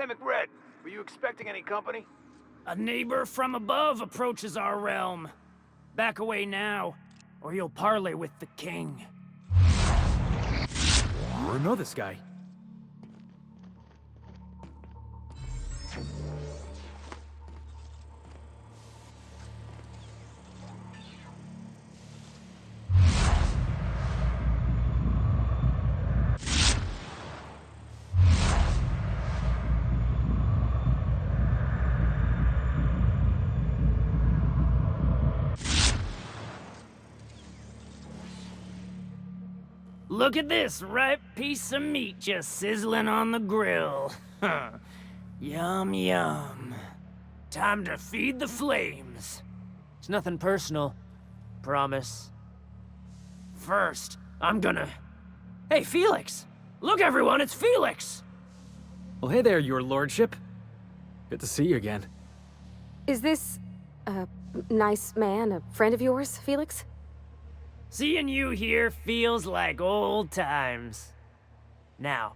Hey, MacRedd, were you expecting any company? A neighbor from above approaches our realm. Back away now, or you'll parley with the king. I know this guy. Look at this ripe piece of meat just sizzling on the grill. Yum, yum. Time to feed the flames. It's nothing personal. Promise. First, I'm gonna... Hey, Felix! Look, everyone, it's Felix! Well, hey there, your lordship. Good to see you again. Is this a nice man, a friend of yours, Felix? Seeing you here feels like old times. Now,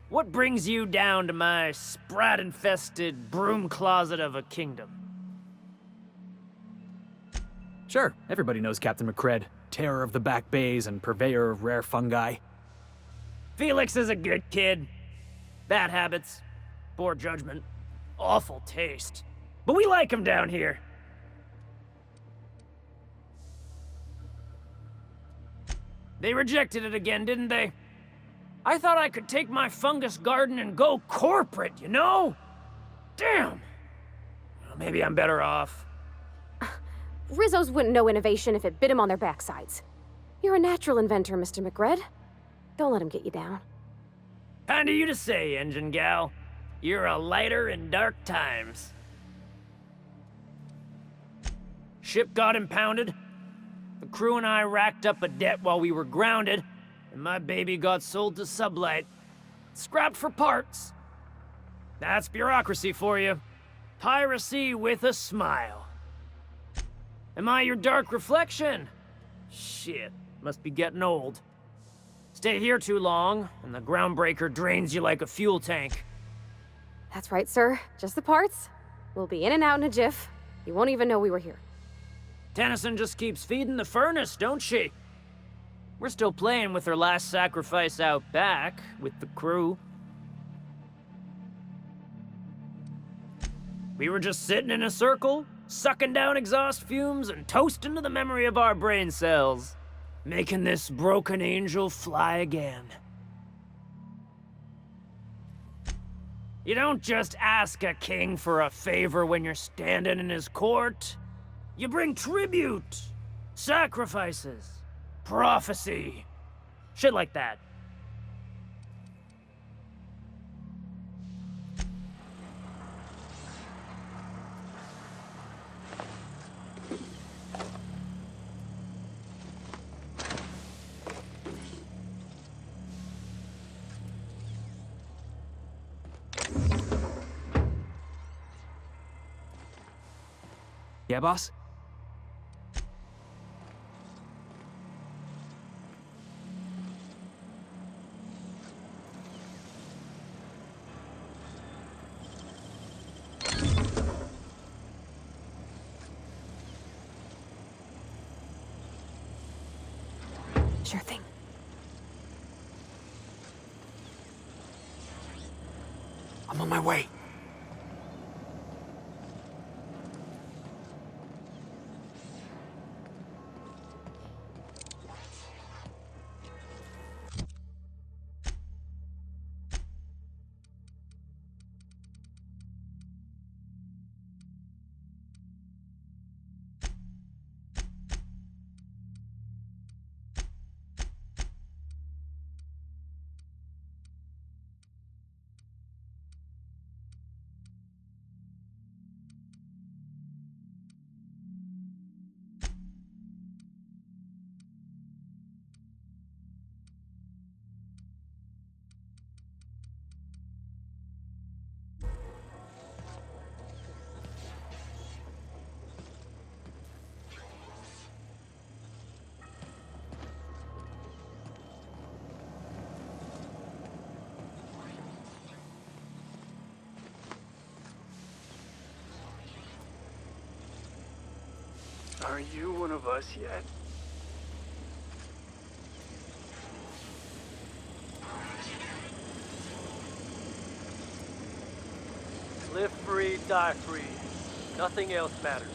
what brings you down to my sprat-infested broom closet of a kingdom? Sure, everybody knows Captain MacRedd, terror of the back bays and purveyor of rare fungi. Felix is a good kid. Bad habits, poor judgment, awful taste. But we like him down here. They rejected it again, didn't they? I thought I could take my fungus garden and go corporate, you know? Damn! Well, maybe I'm better off. Rizzos wouldn't know innovation if it bit him on their backsides. You're a natural inventor, Mr. MacRedd. Don't let him get you down. Kind of you to say, engine gal. You're a lighter in dark times. Ship got impounded. The crew and I racked up a debt while we were grounded, and my baby got sold to Sublight. Scrapped for parts. That's bureaucracy for you. Piracy with a smile. Am I your dark reflection? Shit, must be getting old. Stay here too long, and the GroundBreaker drains you like a fuel tank. That's right, sir. Just the parts. We'll be in and out in a jiff. You won't even know we were here. Tennyson just keeps feeding the furnace, don't she? We're still playing with her last sacrifice out back, with the crew. We were just sitting in a circle, sucking down exhaust fumes and toasting to the memory of our brain cells, making this broken angel fly again. You don't just ask a king for a favor when you're standing in his court. You bring tribute, sacrifices, prophecy, shit like that. Yeah, boss? Sure thing. I'm on my way. Are you one of us yet? Live free, die free. Nothing else matters.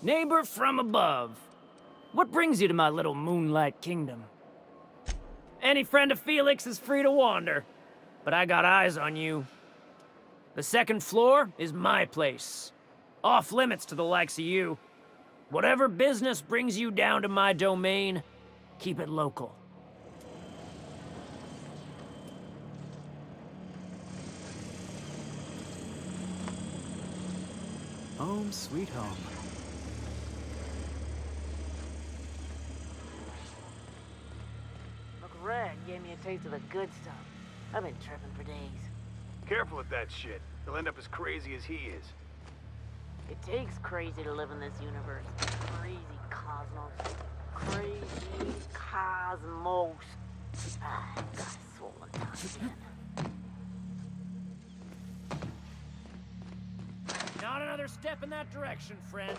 Neighbor from above. What brings you to my little moonlight kingdom? Any friend of Felix is free to wander, but I got eyes on you. The second floor is my place. Off limits to the likes of you. Whatever business brings you down to my domain, keep it local. Home sweet home. MacRedd's gave me a taste of the good stuff. I've been tripping for days. Careful with that shit. He'll end up as crazy as he is. It takes crazy to live in this universe. Crazy cosmos. Crazy cosmos. Ah, got a swollen tongue again. Not another step in that direction, friend.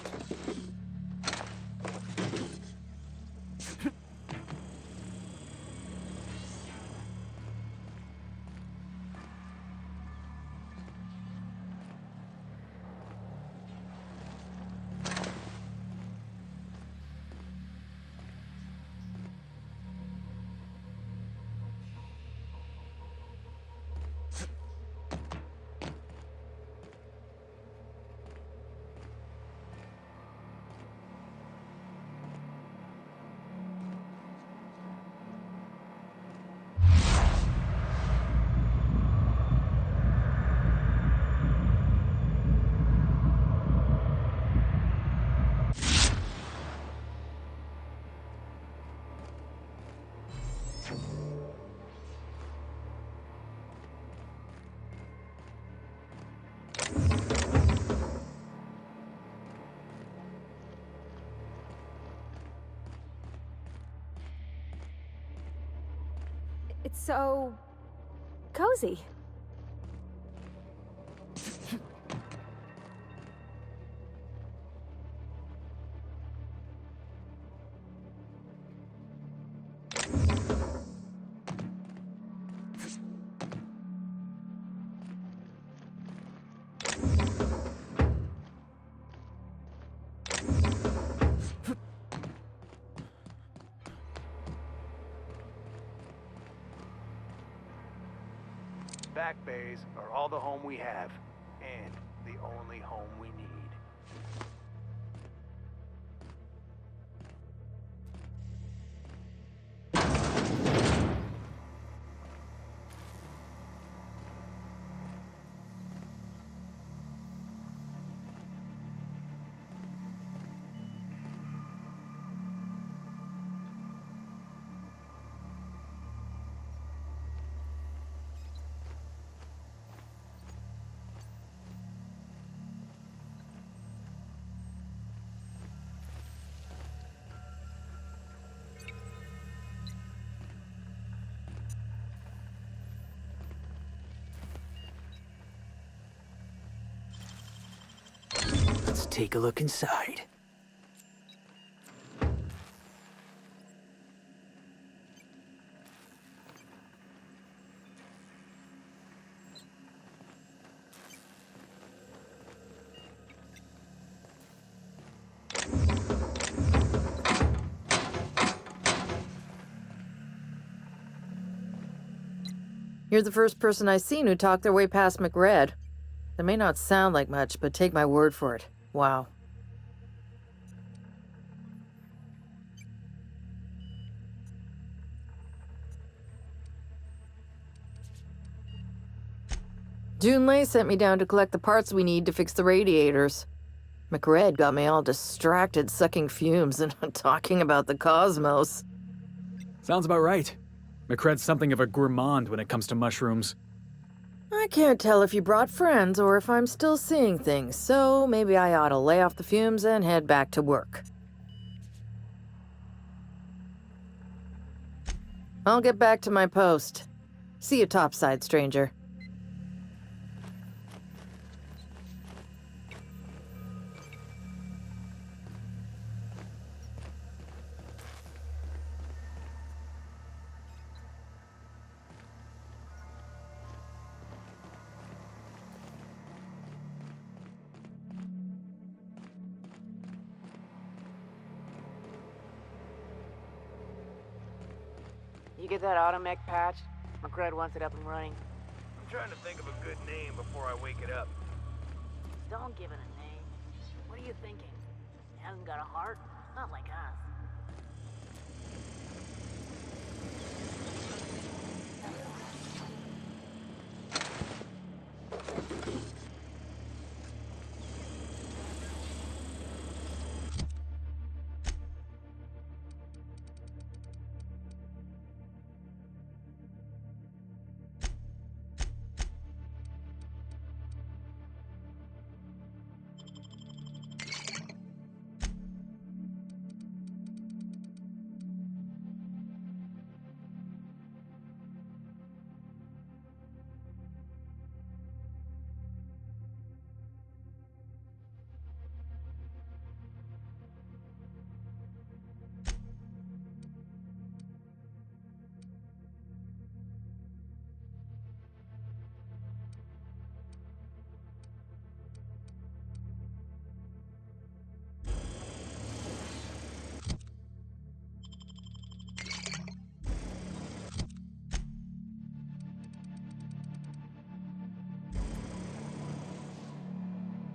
It's so cozy. Back bays are all the home we have, and the only home we need. Let's take a look inside. You're the first person I've seen who talked their way past MacRedd's. That may not sound like much, but take my word for it. Wow. Junlei sent me down to collect the parts we need to fix the radiators. MacRedd's got me all distracted sucking fumes and talking about the cosmos. Sounds about right. MacRedd's something of a gourmand when it comes to mushrooms. I can't tell if you brought friends or if I'm still seeing things, so maybe I ought to lay off the fumes and head back to work. I'll get back to my post. See you topside, stranger. You get that automech patch? MacRedd's wants it up and running. I'm trying to think of a good name before I wake it up. Don't give it a name. What are you thinking? It hasn't got a heart? Not like us.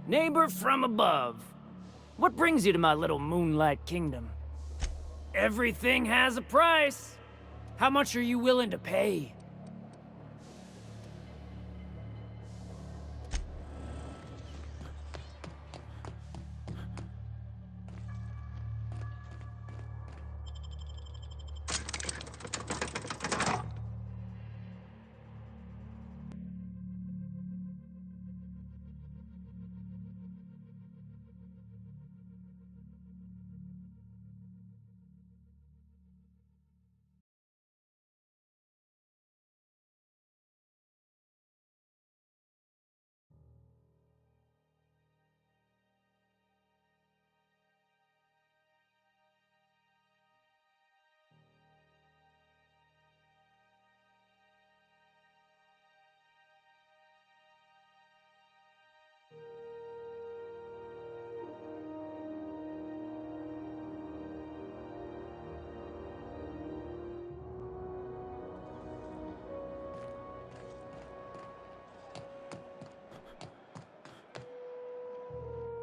Neighbor from above. What brings you to my little moonlight kingdom? Everything has a price. How much are you willing to pay?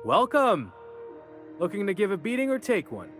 Welcome! Looking to give a beating or take one?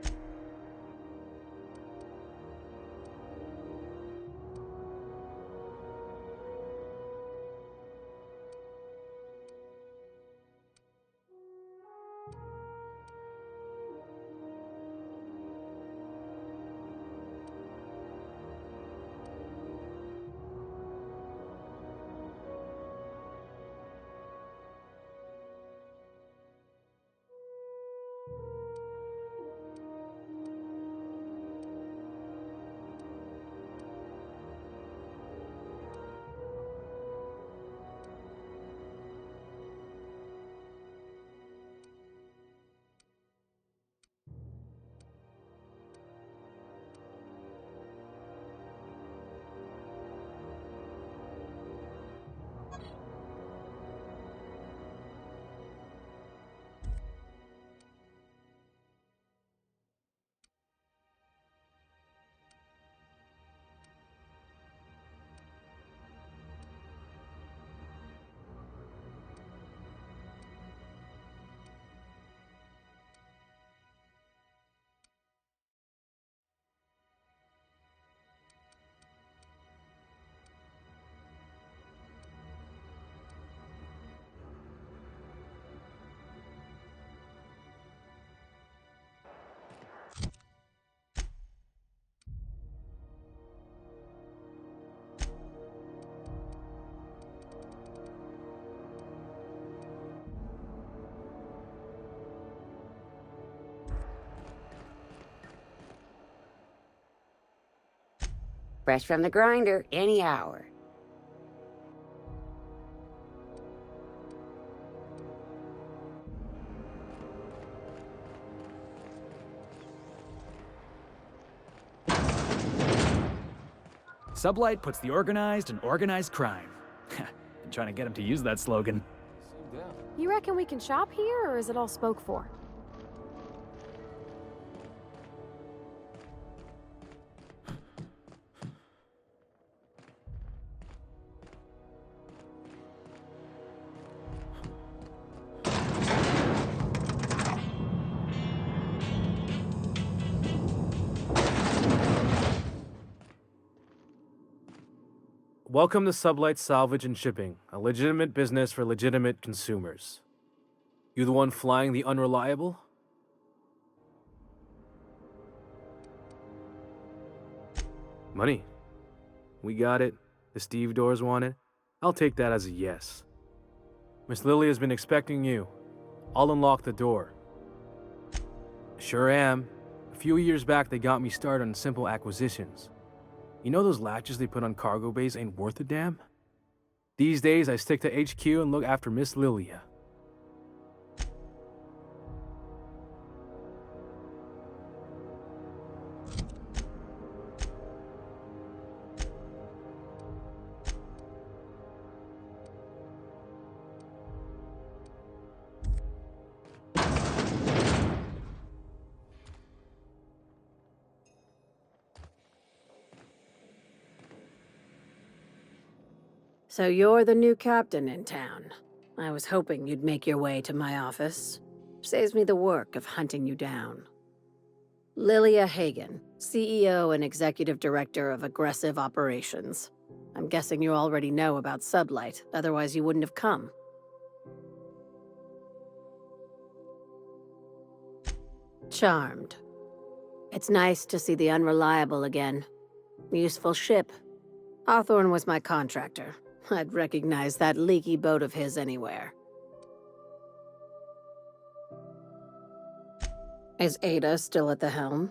Fresh from the grinder, any hour. Sublight puts the organized in organized crime. Been trying to get him to use that slogan. You reckon we can shop here, or is it all spoke for? Welcome to Sublight Salvage and Shipping, a legitimate business for legitimate consumers. You the one flying the unreliable? Money. We got it. The Steve Doors want it. I'll take that as a yes. Miss Lily has been expecting you. I'll unlock the door. Sure am. A few years back, they got me started on simple acquisitions. You know those latches they put on cargo bays ain't worth a damn? These days, I stick to HQ and look after Miss Lilia. So you're the new captain in town. I was hoping you'd make your way to my office. Saves me the work of hunting you down. Lilia Hagen, CEO and Executive Director of Aggressive Operations. I'm guessing you already know about Sublight, otherwise you wouldn't have come. Charmed. It's nice to see the Unreliable again. Useful ship. Hawthorne was my contractor. I'd recognize that leaky boat of his anywhere. Is Ada still at the helm?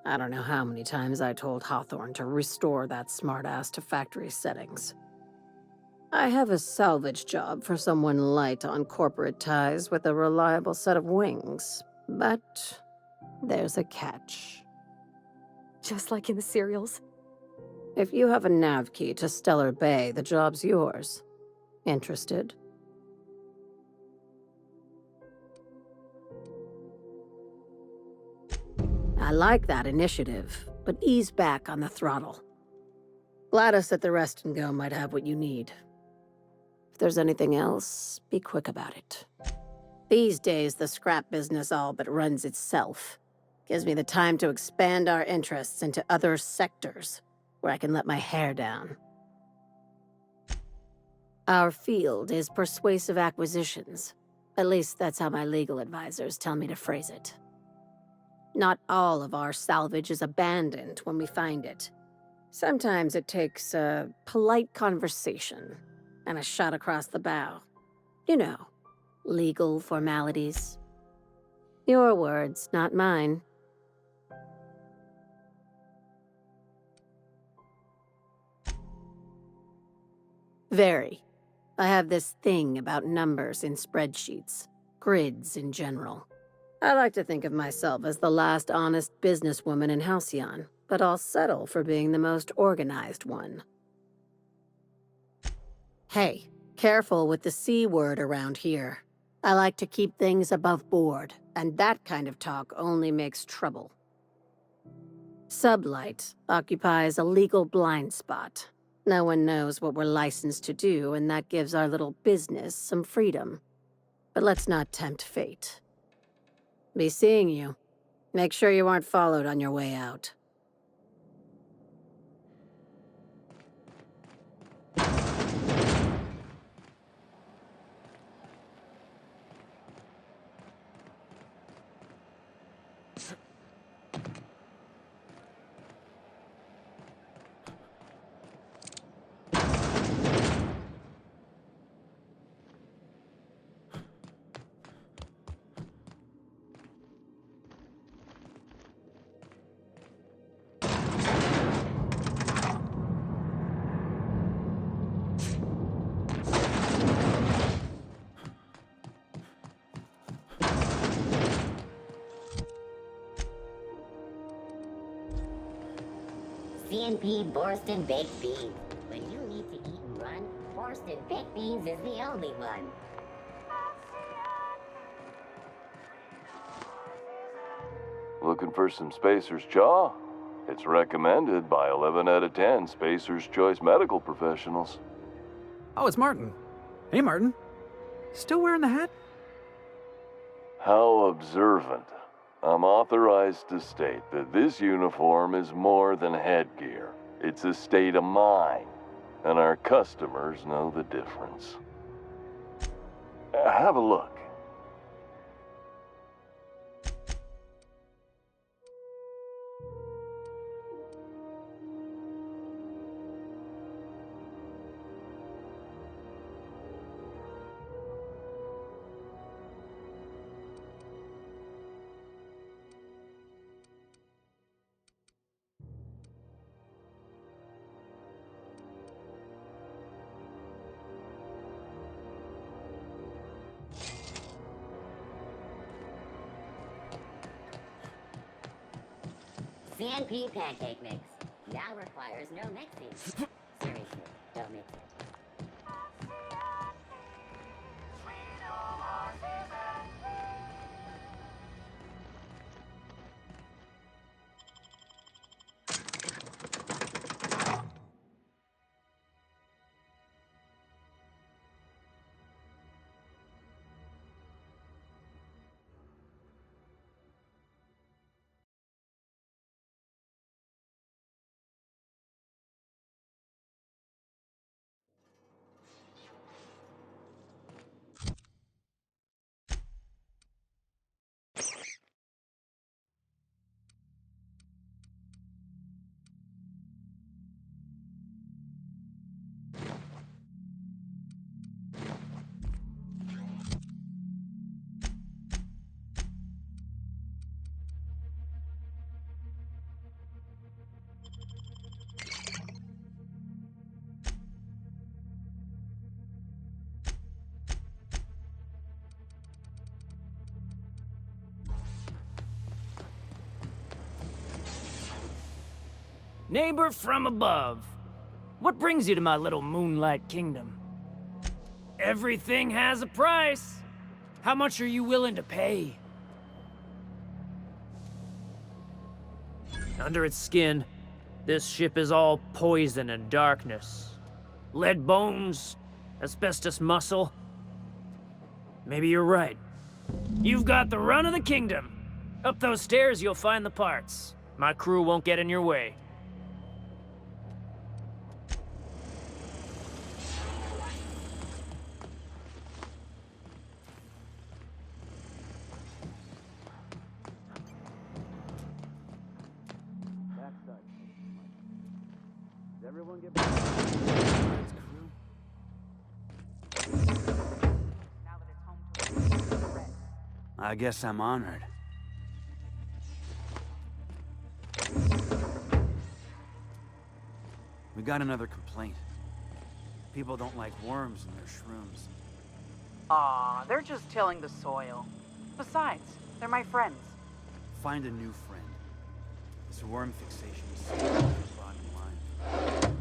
I don't know how many times I told Hawthorne to restore that smartass to factory settings. I have a salvage job for someone light on corporate ties with a reliable set of wings, but there's a catch. Just like in the serials. If you have a nav key to Stellar Bay, the job's yours. Interested? I like that initiative, but ease back on the throttle. Gladys at the Rest and Go might have what you need. If there's anything else, be quick about it. These days, the scrap business all but runs itself. Gives me the time to expand our interests into other sectors, where I can let my hair down. Our field is persuasive acquisitions. At least that's how my legal advisors tell me to phrase it. Not all of our salvage is abandoned when we find it. Sometimes it takes a polite conversation and a shot across the bow. You know, legal formalities. Your words, not mine. Very. I have this thing about numbers in spreadsheets, grids in general. I like to think of myself as the last honest businesswoman in Halcyon, but I'll settle for being the most organized one. Hey, careful with the C word around here. I like to keep things above board, and that kind of talk only makes trouble. Sublight occupies a legal blind spot. No one knows what we're licensed to do, and that gives our little business some freedom. But let's not tempt fate. Be seeing you. Make sure you aren't followed on your way out. CNP Borston Baked Beans. When you need to eat and run, Borston Baked Beans is the only one. Looking for some Spacer's Jaw? It's recommended by 11 out of 10 Spacer's Choice medical professionals. Oh, it's Martin. Hey, Martin. Still wearing the hat? How observant. I'm authorized to state that this uniform is more than headgear. It's a state of mind, and our customers know the difference. Have a look. CNP pancake mix. Now requires no mixing. Seriously, don't mix it. Neighbor from above, what brings you to my little moonlight kingdom? Everything has a price. How much are you willing to pay? Under its skin, this ship is all poison and darkness. Lead bones, asbestos muscle. Maybe you're right. You've got the run of the kingdom. Up those stairs, you'll find the parts. My crew won't get in your way. Everyone get I guess I'm honored. We got another complaint. People don't like worms in their shrooms. Aw, they're just tilling the soil. Besides, they're my friends. Find a new friend. This worm fixation is so bottom line.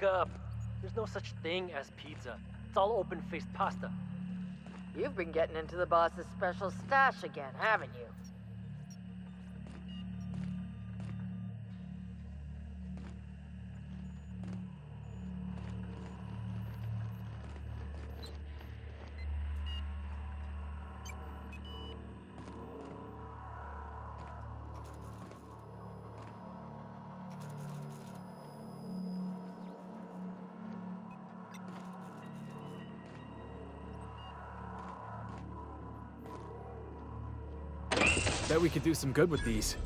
wake up. There's no such thing as pizza. It's all open-faced pasta. You've been getting into the boss's special stash again, haven't you? Bet we could do some good with these.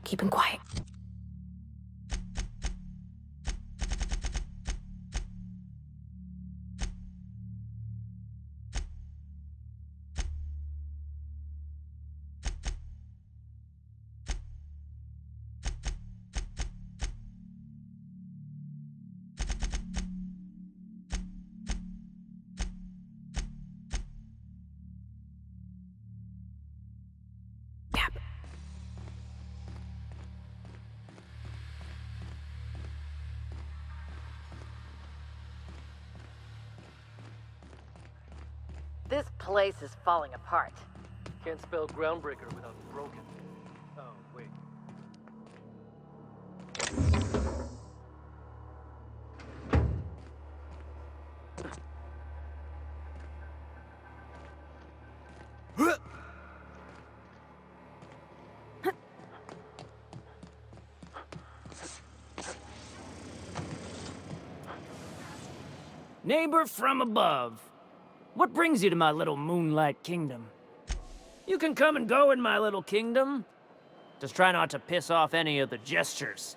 Keep him quiet. This place is falling apart. Can't spell GroundBreaker without broken. Oh, wait. Neighbor from above. What brings you to my little moonlight kingdom? You can come and go in my little kingdom. Just try not to piss off any of the gestures.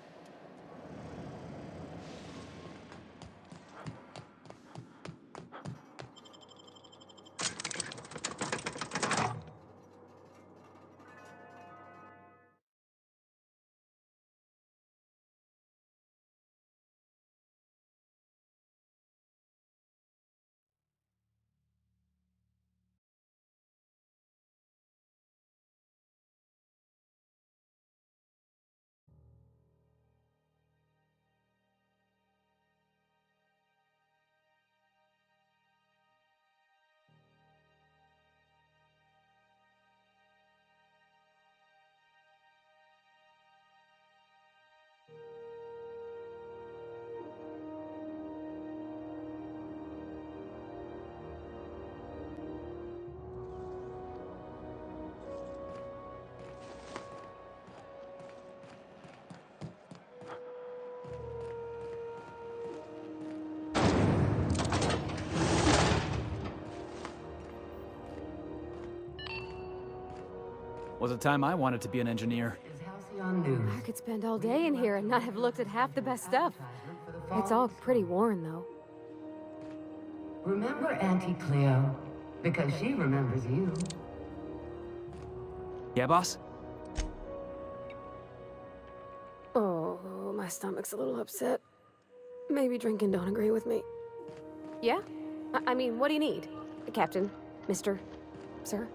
Was a time I wanted to be an engineer. I could spend all day in here and not have looked at half the best stuff. It's all pretty worn, though. Remember Auntie Cleo? Because she remembers you. Yeah, boss? Oh, my stomach's a little upset. Maybe drinking don't agree with me. Yeah? I mean, what do you need? Captain? Mr. Sir?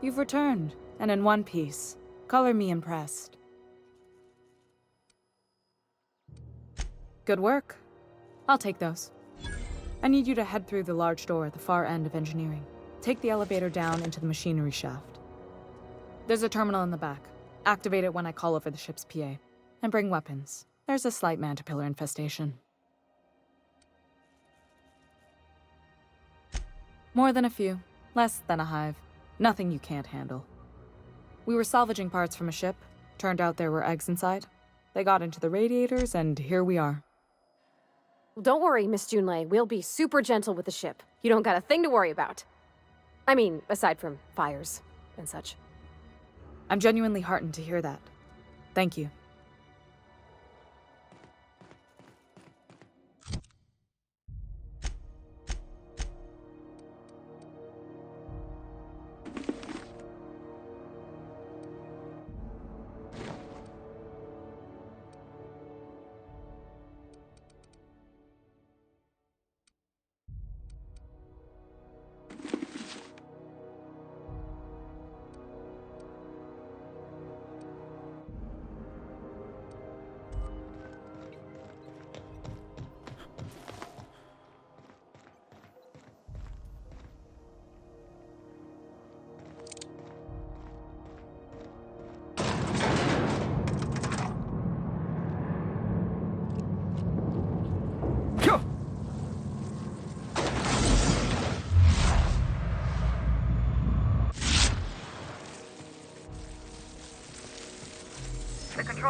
You've returned, and in one piece. Color me impressed. Good work. I'll take those. I need you to head through the large door at the far end of engineering. Take the elevator down into the machinery shaft. There's a terminal in the back. Activate it when I call over the ship's PA. And bring weapons. There's a slight mantipillar infestation. More than a few. Less than a hive. Nothing you can't handle. We were salvaging parts from a ship. Turned out there were eggs inside. They got into the radiators, and here we are. Well, don't worry, Miss Junlei. We'll be super gentle with the ship. You don't got a thing to worry about. I mean, aside from fires and such. I'm genuinely heartened to hear that. Thank you.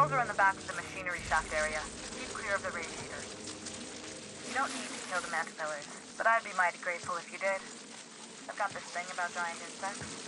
Controls are in the back of the machinery shaft area. Keep clear of the radiators. You don't need to kill the caterpillars, but I'd be mighty grateful if you did. I've got this thing about giant insects.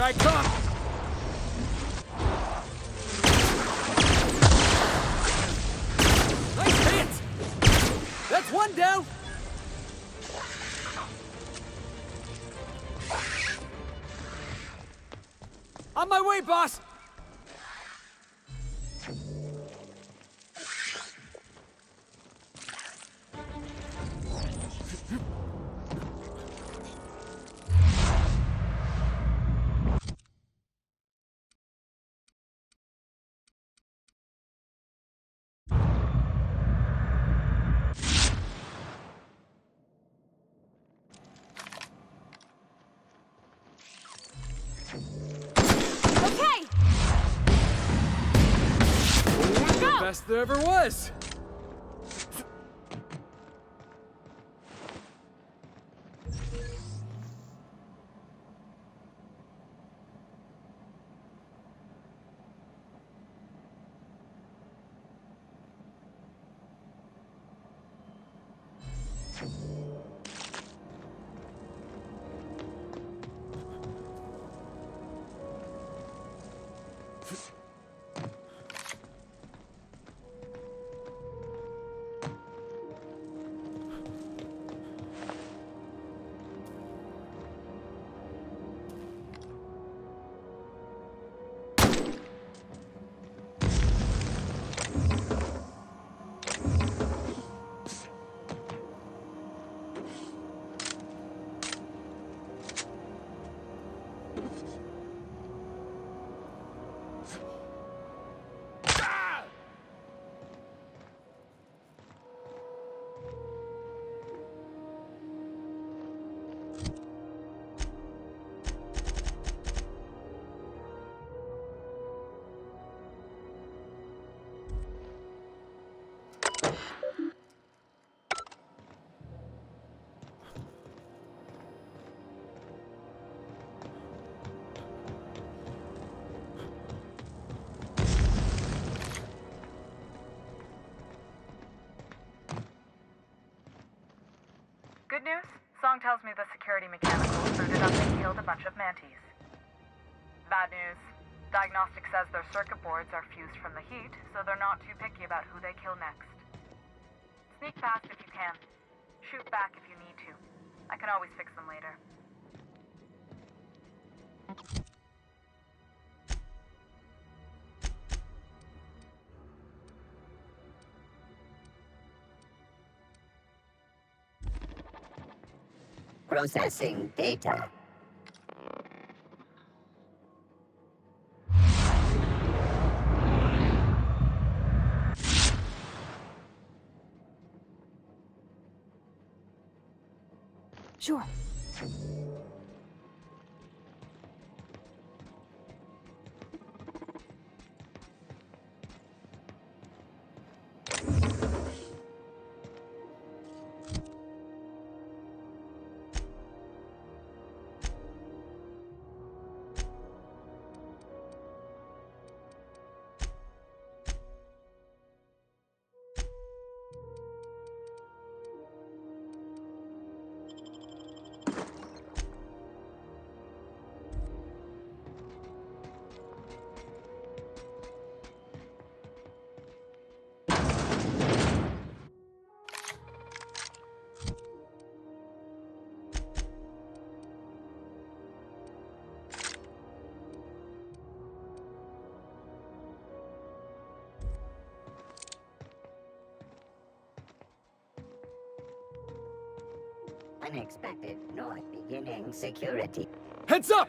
Here I come! Nice hit! That's one down! On my way, boss! Best there ever was! Good news? Song tells me the security mechanicals booted up and killed a bunch of mantis. Bad news. Diagnostic says their circuit boards are fused from the heat, so they're not too picky about who they kill next. Sneak past if you can. Shoot back if you need to. I can always fix them later. Processing data. Sure. Unexpected noise beginning security. Heads up!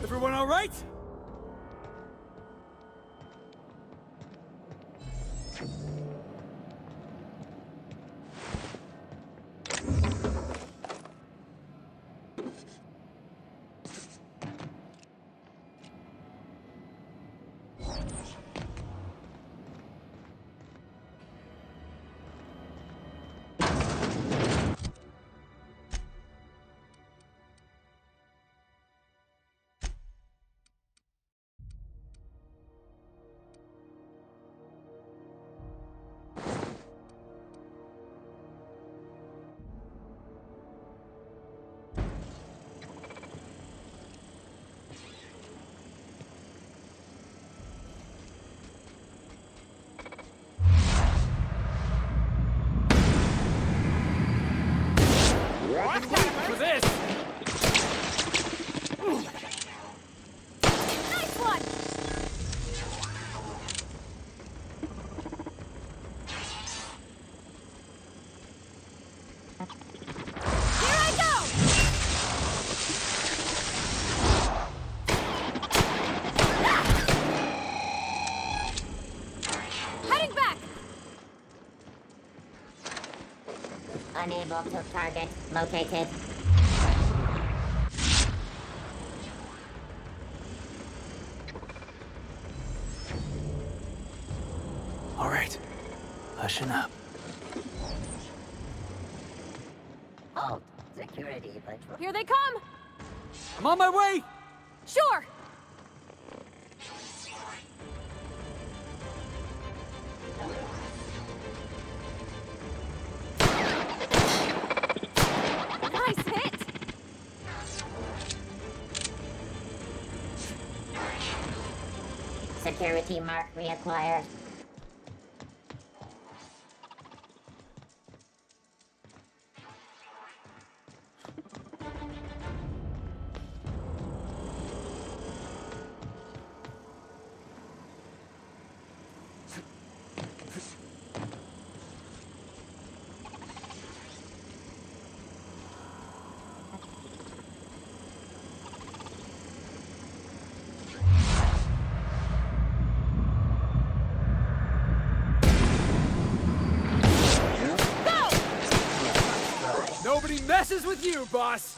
Everyone all right? For this! Nice one! Here I go! Heading back! Unable to target located. All right. Hushing up. Halt. Security patrol. Here they come! I'm on my way! Sure! Nice hit! Security mark reacquired. Nobody messes with you, boss!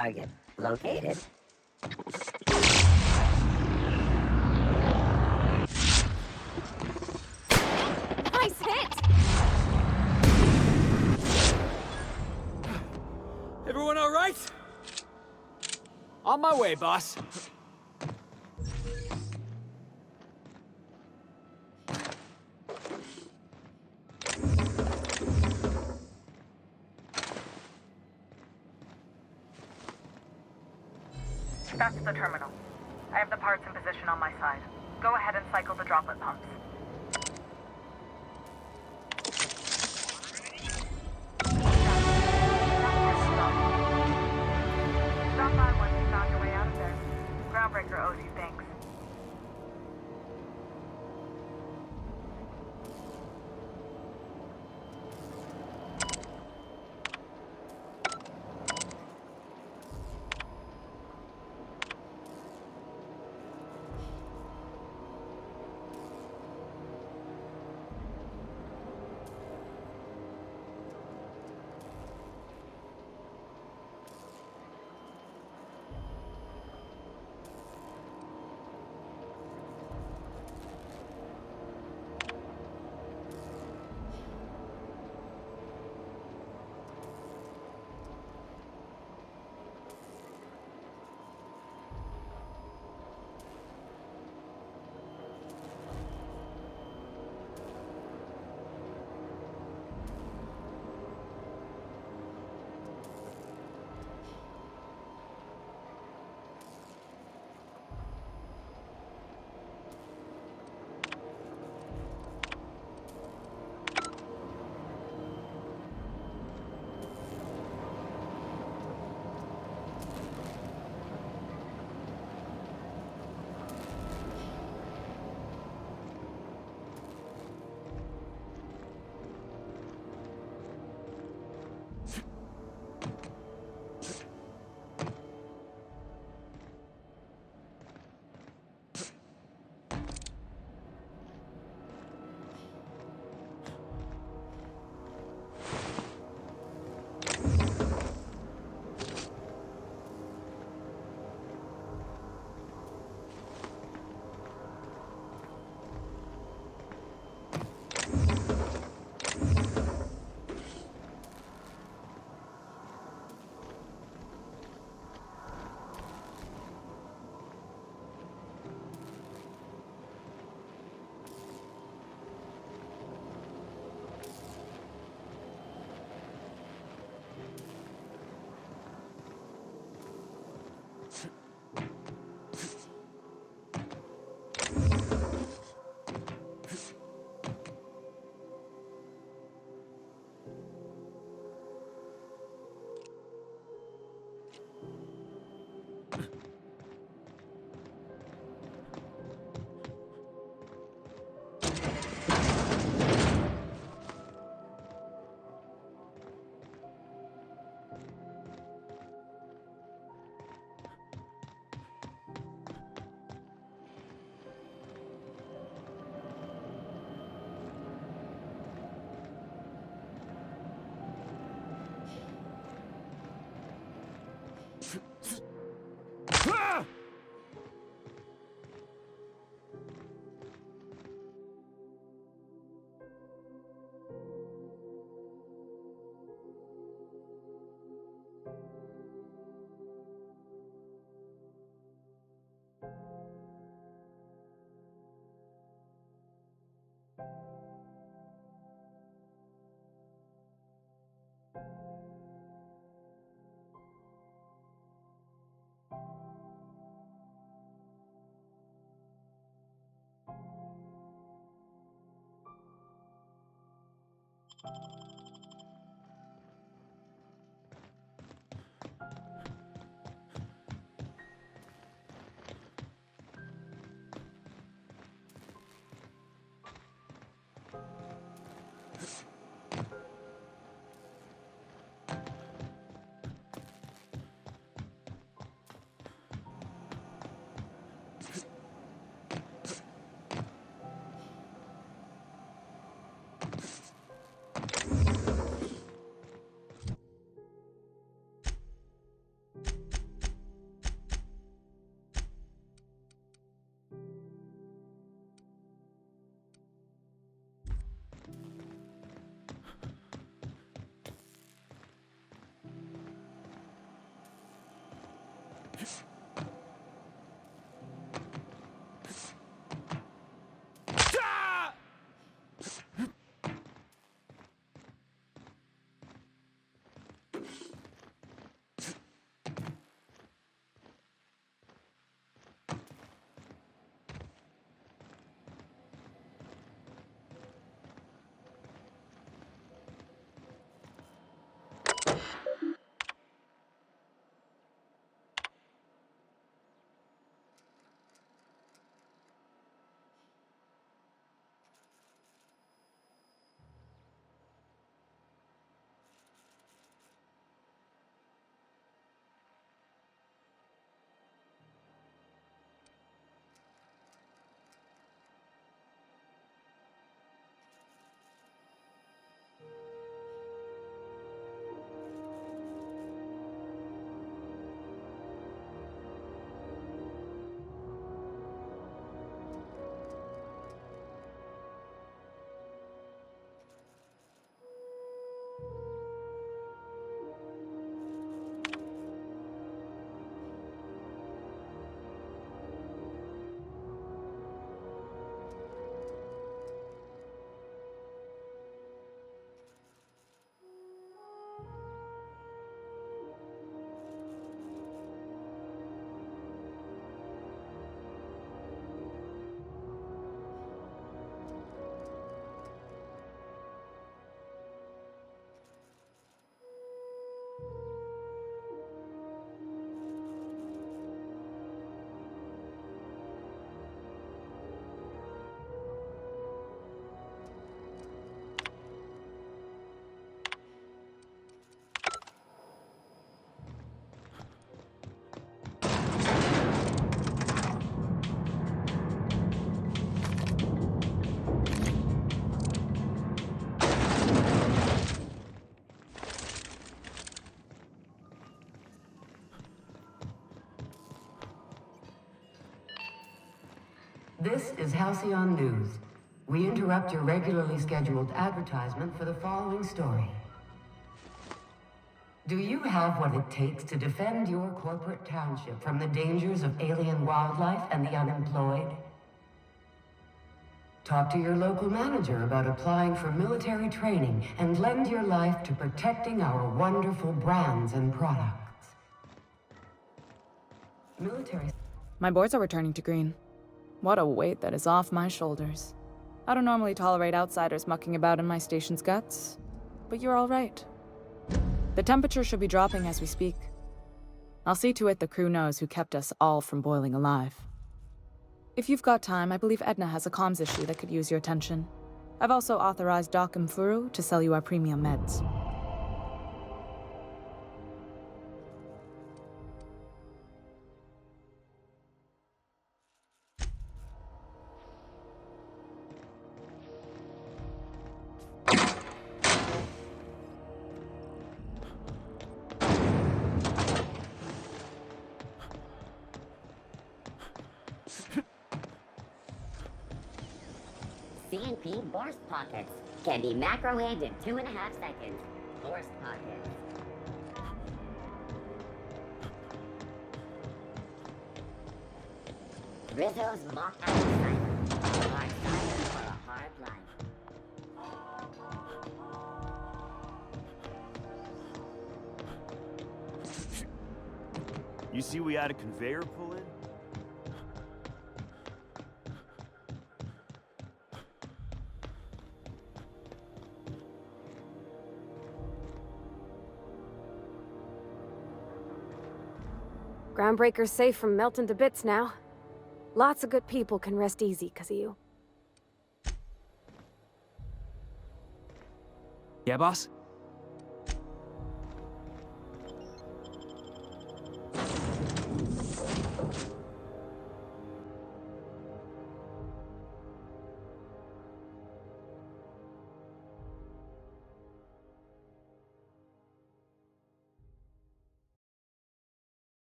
Target located. Nice hit! Everyone all right? On my way, boss. That's the terminal. I have the parts in position on my side. Go ahead and cycle the droplet pumps. Stop by once you found your way out of there. GroundBreaker owes you thanks. This is Halcyon News. We interrupt your regularly scheduled advertisement for the following story. Do you have what it takes to defend your corporate township from the dangers of alien wildlife and the unemployed? Talk to your local manager about applying for military training and lend your life to protecting our wonderful brands and products. Military... My boards are returning to green. What a weight that is off my shoulders. I don't normally tolerate outsiders mucking about in my station's guts, but you're all right. The temperature should be dropping as we speak. I'll see to it the crew knows who kept us all from boiling alive. If you've got time, I believe Edna has a comms issue that could use your attention. I've also authorized Doc and Furu to sell you our premium meds. CNP burst pockets can be macrowaved in 2.5 seconds. Burst pockets. Rizzo's mock apple cider. A hard cider for a hard life. You see we had a conveyor pull in? GroundBreaker's safe from melting to bits now. Lots of good people can rest easy because of you. Yeah, boss?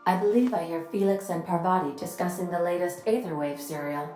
I believe I hear Felix and Parvati discussing the latest Aetherwave serial.